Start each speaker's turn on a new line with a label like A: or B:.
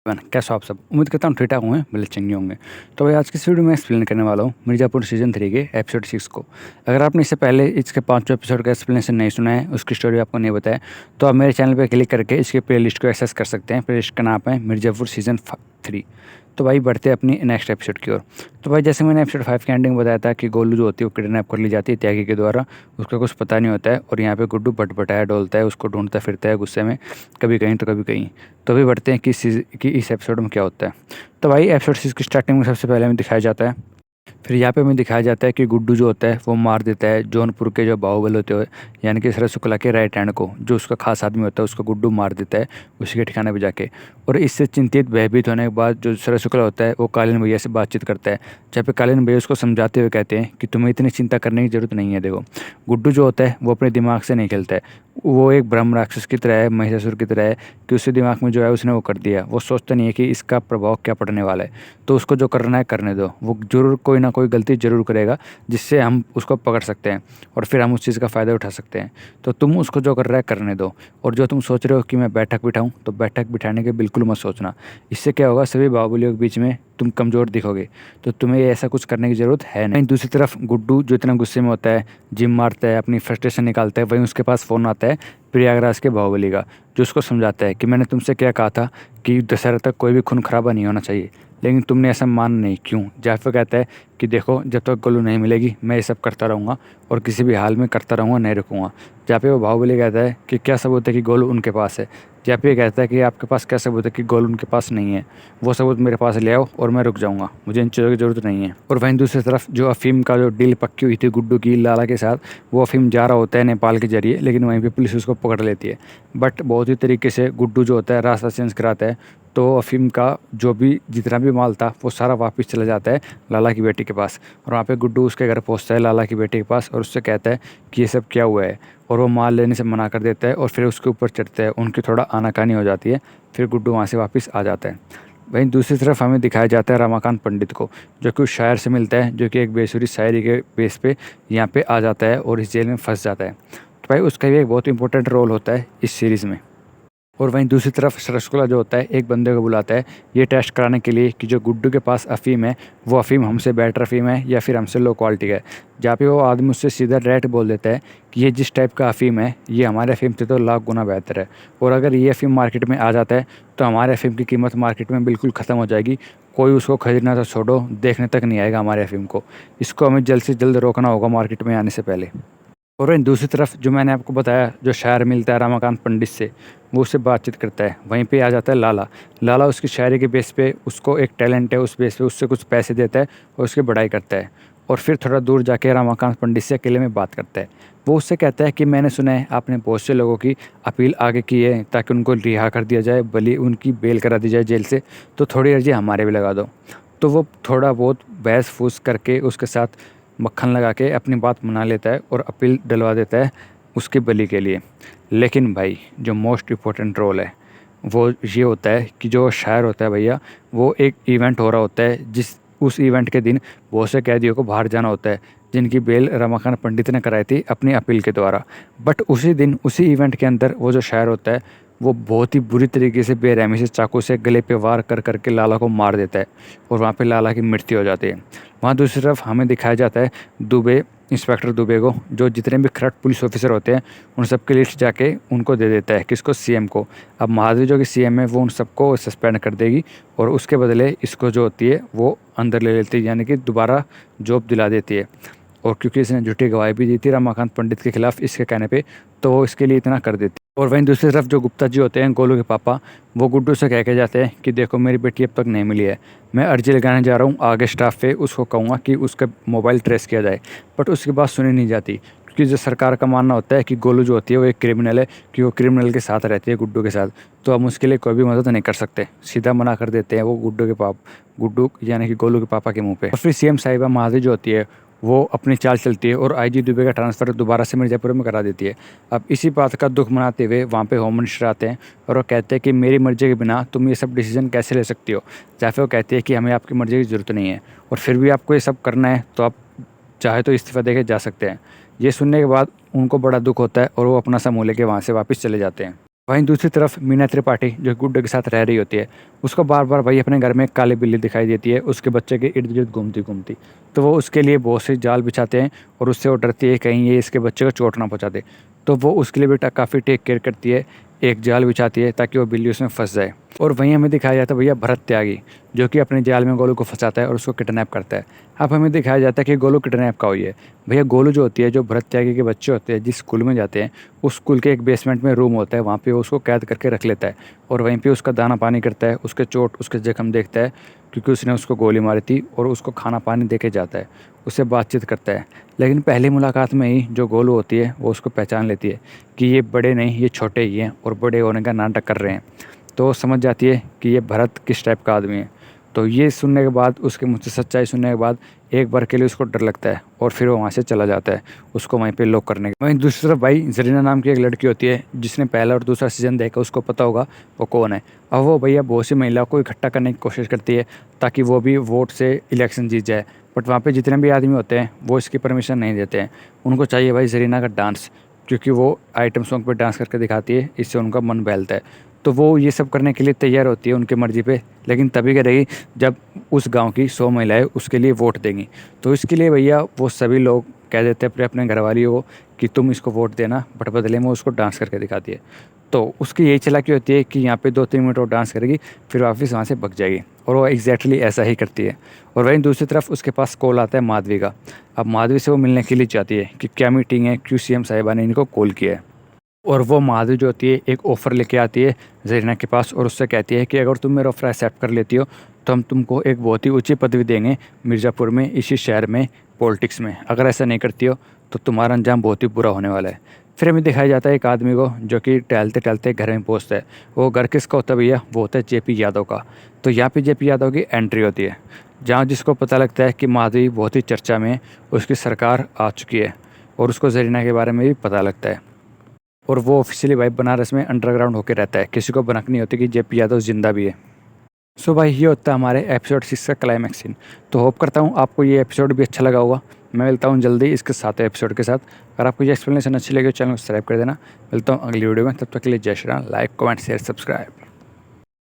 A: कैसे हो आप सब। उम्मीद करता हूँ ठीक ठाक होंगे, भले चंगे होंगे। तो भाई आज की इस वीडियो में एक्सप्लेन करने वाला हूँ मिर्ज़ापुर सीज़न 3 के एपिसोड 6 को। अगर आपने इससे पहले इसके 5 एपिसोड का एक्सप्लेनेशन नहीं सुना है, उसकी स्टोरी आपको नहीं बताया, तो आप मेरे चैनल पर क्लिक करके इसके प्लेलिस्ट को एक्सेस कर सकते हैं। प्लेलिस्ट का नाम है मिर्ज़ापुर सीज़न 3। तो भाई बढ़ते हैं अपनी नेक्स्ट एपिसोड की ओर। तो भाई जैसे मैंने एपिसोड 5 की एंडिंग बताया था कि गोलू जो होती है वो किडनैप कर ली जाती है त्यागी के द्वारा, उसका कुछ पता नहीं होता है और यहाँ पे गुड्डू भटभटाया डोलता है, उसको ढूंढता फिरता है गुस्से में, कभी कहीं तो कभी कहीं। तो अभी बढ़ते हैं कि इस एपिसोड में क्या होता है। तो भाई एपिसोड 6 की स्टार्टिंग में सबसे पहले हमें दिखाया जाता है, फिर यहाँ पे हमें दिखाया जाता है कि गुड्डू जो होता है वो मार देता है जौनपुर के जो बाहुबल होते हुए, यानी कि शरद शुक्ला के राइट हैंड को, जो उसका खास आदमी होता है उसको गुड्डू मार देता है उसी के ठिकाने पे जाके। और इससे चिंतित भयभीत होने के बाद जो शरद शुक्ला होता है वो कालीन भैया से बातचीत करता है, जहाँ पे कालीन भैया उसको समझाते हुए कहते हैं कि तुम्हें इतनी चिंता करने की ज़रूरत नहीं है। देखो गुड्डू जो होता है वो अपने दिमाग से नहीं खेलता है, वो एक ब्रह्म राक्षस की तरह है, महिषासुर की तरह है कि उसके दिमाग में जो है उसने वो कर दिया। वो सोचता नहीं है कि इसका प्रभाव क्या पड़ने वाला है, तो उसको जो करना है करने दो। वो ज़रूर कोई ना कोई गलती ज़रूर करेगा जिससे हम उसको पकड़ सकते हैं और फिर हम उस चीज़ का फ़ायदा उठा सकते हैं। तो तुम उसको जो कर रहा है करने दो। और जो तुम सोच रहे हो कि मैं बैठक बिठाऊं, तो बैठक बिठाने के बिल्कुल मत सोचना। इससे क्या होगा, सभी बाहुबलियों के बीच में तुम कमज़ोर दिखोगे। तो तुम्हें ऐसा कुछ करने की ज़रूरत है नहीं। दूसरी तरफ गुड्डू जो इतना गुस्से में होता है, जिम मारता है, अपनी फ्रस्ट्रेशन निकालता है, वहीं उसके पास फ़ोन आता है प्रयागराज के बाहुबली का, जो उसको समझाता है कि मैंने तुमसे क्या कहा था कि दशहरा तक कोई भी खून खराबा नहीं होना चाहिए, लेकिन तुमने ऐसा मान नहीं क्यों। जाफर कहता है कि देखो जब तक गोलू नहीं मिलेगी मैं ये सब करता रहूँगा और किसी भी हाल में करता रहूँगा, नहीं रुकूँगा। जहाँ पे वो बाहुबली कहता है कि क्या सबूत है कि गोलू उनके पास है। जहाँ पे कहता है कि आपके पास क्या सबूत है कि गोलू उनके पास नहीं है, वो सबूत मेरे पास ले आओ और मैं रुक जाऊँगा, मुझे इन चीज़ों की ज़रूरत नहीं है। और वहीं दूसरी तरफ जो अफीम का जो डील पक्की हुई थी गुड्डू की लाला के साथ, वो अफीम जा रहा होता है नेपाल के जरिए, लेकिन वहीं पर पुलिस उसको पकड़ लेती है। बट बहुत ही तरीके से गुड्डू जो होता है रास्ता चेंज कराता है, तो अफीम का जो भी जितना भी माल था वो सारा वापस चला जाता है लाला की बेटी के पास। और वहाँ पे गुड्डू उसके घर पहुँचता है लाला की बेटी के पास और उससे कहता है कि ये सब क्या हुआ है, और वो माल लेने से मना कर देता है और फिर उसके ऊपर चढ़ता है। उनकी थोड़ा आनाकानी हो जाती है, फिर गुड्डू वहाँ से वापस आ जाता है। वहीं दूसरी तरफ हमें दिखाया जाता है रमाकांत पंडित को, जो कि उस शायर से मिलता है, जो कि एक बेसुरी शायरी के बेस पे यहाँ पे आ जाता है और इस जेल में फंस जाता है। तो भाई उसका भी एक बहुत इंपॉर्टेंट रोल होता है इस सीरीज़ में। और वहीं दूसरी तरफ शरद शुक्ला जो होता है एक बंदे को बुलाता है ये टेस्ट कराने के लिए कि जो गुड्डू के पास अफीम है वो अफीम हमसे बेटर अफीम है या फिर हमसे लो क्वालिटी का है। जहाँ पे वो आदमी उससे सीधा डायरेक्ट बोल देता है कि ये जिस टाइप का अफीम है ये हमारे अफीम से तो लाख गुना बेहतर है, और अगर ये अफीम मार्केट में आ जाता है तो हमारे अफीम की कीमत मार्केट में बिल्कुल ख़त्म हो जाएगी। कोई उसको खरीदना तो छोड़ो, देखने तक नहीं आएगा हमारे अफीम को। इसको हमें जल्द से जल्द रोकना होगा मार्केट में आने से पहले। और वहीं दूसरी तरफ जो मैंने आपको बताया जो शायर मिलता है रमाकांत पंडित से, वो उससे बातचीत करता है। वहीं पे आ जाता है लाला। लाला उसकी शायरी के बेस पे, उसको एक टैलेंट है उस बेस पे उससे कुछ पैसे देता है और उसकी बढ़ाई करता है। और फिर थोड़ा दूर जाके रमाकांत पंडित से अकेले में बात करता है। वो उससे कहता है कि मैंने सुना है आपने बहुत से लोगों की अपील आगे की है ताकि उनको रिहा कर दिया जाए, बल्कि उनकी बेल करा दी जाए जेल से, तो थोड़ी अर्जी हमारे भी लगा दो। तो वो थोड़ा बहुत बहस फूस करके उसके साथ मक्खन लगा के अपनी बात मना लेता है और अपील डलवा देता है उसकी बलि के लिए। लेकिन भाई जो मोस्ट इम्पोर्टेंट रोल है वो ये होता है कि जो शायर होता है भैया, वो एक इवेंट हो रहा होता है जिस उस इवेंट के दिन बहुत से कैदियों को बाहर जाना होता है जिनकी बेल रमाकांत पंडित ने कराई थी अपनी अपील के द्वारा। बट उसी दिन उसी इवेंट के अंदर वो जो शायर होता है वो बहुत ही बुरी तरीके से बेरहमी से चाकू से गले पे वार कर करके लाला को मार देता है और वहाँ पे लाला की मृत्यु हो जाती है। वहाँ दूसरी तरफ हमें दिखाया जाता है दुबे, इंस्पेक्टर दुबे को, जो जितने भी खरट पुलिस ऑफिसर होते हैं उन सब की लिस्ट जाके उनको दे देता है, किसको, सीएम को। अब महादेव जो कि सीएम है वो उन सबको सस्पेंड कर देगी और उसके बदले इसको जो होती है वो अंदर ले लेती है, यानी कि दोबारा जॉब दिला देती है। और क्योंकि इसने झूठी गवाही भी दी थी रमाकांत पंडित के खिलाफ इसके कहने पे, तो वो इसके लिए इतना कर देती। और वहीं दूसरी तरफ जो गुप्ता जी होते हैं गोलू के पापा, वो गुड्डू से कह के जाते हैं कि देखो मेरी बेटी अब तक नहीं मिली है, मैं अर्जी लगाने जा रहा हूँ आगे स्टाफ पे, उसको कहूँगा कि उसका मोबाइल ट्रेस किया जाए। बट उसकी बात सुनी नहीं जाती, क्योंकि जो सरकार का मानना होता है कि गोलू जो होती है वो एक क्रिमिनल है, कि वो क्रिमिनल के साथ रहती है गुड्डू के साथ, तो हम उसके लिए कोई भी मदद नहीं कर सकते। सीधा मना कर देते हैं वो गुड्डू यानी कि गोलू के पापा के मुँह पे। और फिर सीएम साहिबा महादेव जो होती है वो अपनी चाल चलती है और आईजी दुबे का ट्रांसफ़र दोबारा से मिर्ज़ापुर में करा देती है। अब इसी बात का दुख मनाते हुए वहाँ पे होम मिनिस्टर आते हैं और वो कहते हैं कि मेरी मर्ज़ी के बिना तुम ये सब डिसीजन कैसे ले सकती हो। या फिर वो कहते हैं कि हमें आपकी मर्ज़ी की ज़रूरत नहीं है और फिर भी आपको ये सब करना है, तो आप चाहे तो इस्तीफ़ा दे के जा सकते हैं। ये सुनने के बाद उनको बड़ा दुख होता है और वो अपना सा मुँह लेके वहाँ से वापस चले जाते हैं। वहीं दूसरी तरफ मीना त्रिपाठी जो गुड्डे के साथ रह रही होती है, उसको बार बार भाई अपने घर में एक काली बिल्ली दिखाई देती है उसके बच्चे के इर्द गिर्द घूमती घूमती। तो वो उसके लिए बहुत से जाल बिछाते हैं और उससे वो डरती है कहीं ये इसके बच्चे को चोट ना पहुँचा दे। तो वो उसके लिए बेटा काफ़ी टेक केयर करती है, एक जाल बिछाती है ताकि वो बिल्ली उसमें फंस जाए। और वहीं हमें दिखाया जाता है भैया भरत त्यागी, जो कि अपने जाल में गोलू को फंसाता है और उसको किडनैप करता है। अब हमें दिखाया जाता है कि गोलू किडनैप का हुई है। भैया गोलू जो होती है, जो भरत त्यागी के बच्चे होते हैं जिस स्कूल में जाते हैं, उस स्कूल के एक बेसमेंट में रूम होता है, वहाँ पे वो उसको कैद करके रख लेता है और वहीं पे उसका दाना पानी करता है, उसके चोट उसके जख्म देखता है क्योंकि उसने उसको गोली मारी थी, और उसको खाना पानी दे के जाता है, उससे बातचीत करता है। लेकिन पहली मुलाकात में ही जो गोलू होती है वो उसको पहचान लेती है कि ये बड़े नहीं, ये छोटे ही हैं और बड़े होने का नाटक कर रहे हैं। तो वो समझ जाती है कि ये भरत किस टाइप का आदमी है। तो ये सुनने के बाद, उसके मुँह से सच्चाई सुनने के बाद एक बार के लिए उसको डर लगता है और फिर वो वहाँ से चला जाता है उसको वहीं पे लॉक करने के। वहीं दूसरी तरफ भाई जरीना नाम की एक लड़की होती है जिसने पहला और दूसरा सीज़न देखा, उसको पता होगा वो कौन है। अब वो भैया बहुत सी महिलाओं को इकट्ठा करने की कोशिश करती है ताकि वो भी वोट से इलेक्शन जीत जाए। बट वहाँ पे जितने भी आदमी होते हैं वो इसकी परमिशन नहीं देते हैं। उनको चाहिए भाई जरीना का डांस, क्योंकि वो आइटम सॉन्ग पे डांस करके दिखाती है, इससे उनका मन बहलता है। तो वो ये सब करने के लिए तैयार होती है उनकी मर्ज़ी पे, लेकिन तभी करेगी जब उस गांव की 100 महिलाएं उसके लिए वोट देंगी। तो इसके लिए भैया वो सभी लोग कह देते हैं अपने अपने घरवालियों को कि तुम इसको वोट देना, बट बदले में उसको डांस करके दिखाती है। तो उसकी यही चालाकी होती है कि यहाँ पे 2-3 मिनट वो डांस करेगी, फिर वापस वहाँ से भग जाएगी, और वो एग्जैक्टली ऐसा ही करती है। और वहीं दूसरी तरफ उसके पास कॉल आता है माधवी का। अब माधवी से वो मिलने के लिए चाहती है कि क्या मीटिंग है, क्यों सीएम साहिबा ने इनको कॉल किया है। और वो माधवी जो होती है एक ऑफ़र लेके आती है जरीना के पास और उससे कहती है कि अगर तुम मेरा ऑफ़र एक्सेप्ट कर लेती हो तो हम तुमको एक बहुत ही ऊंची पदवी देंगे मिर्ज़ापुर में, इसी शहर में, पॉलिटिक्स में। अगर ऐसा नहीं करती हो तो तुम्हारा अंजाम बहुत ही बुरा होने वाला है। फिर हमें दिखाया जाता है एक आदमी को जो कि टहलते टहलते घर में पहुँचता है। वो घर किसका होता है भैया? वो होता है जेपी यादव का। तो यहाँ पे जेपी यादव की एंट्री होती है, जहाँ जिसको पता लगता है कि माधवी बहुत ही चर्चा में, उसकी सरकार आ चुकी है, और उसको जरीना के बारे में भी पता लगता है। और वो ऑफिशियली भाई बनारस में अंडरग्राउंड होकर रहता है, किसी को भनक नहीं होती कि जेपी यादव जिंदा भी है। सो भाई ये होता है हमारे एपिसोड 6 का क्लाइमैक्स सीन। तो होप करता हूँ आपको ये एपिसोड भी अच्छा लगा होगा। मैं मिलता हूँ जल्दी इसके 7वें एपिसोड के साथ। अगर आपको ये एक्सप्लेनेशन अच्छी लगी तो चैनल को सब्सक्राइब कर देना। मिलता हूँ अगली वीडियो में, तब तक के लिए जय Shri Ram. Like comment share subscribe.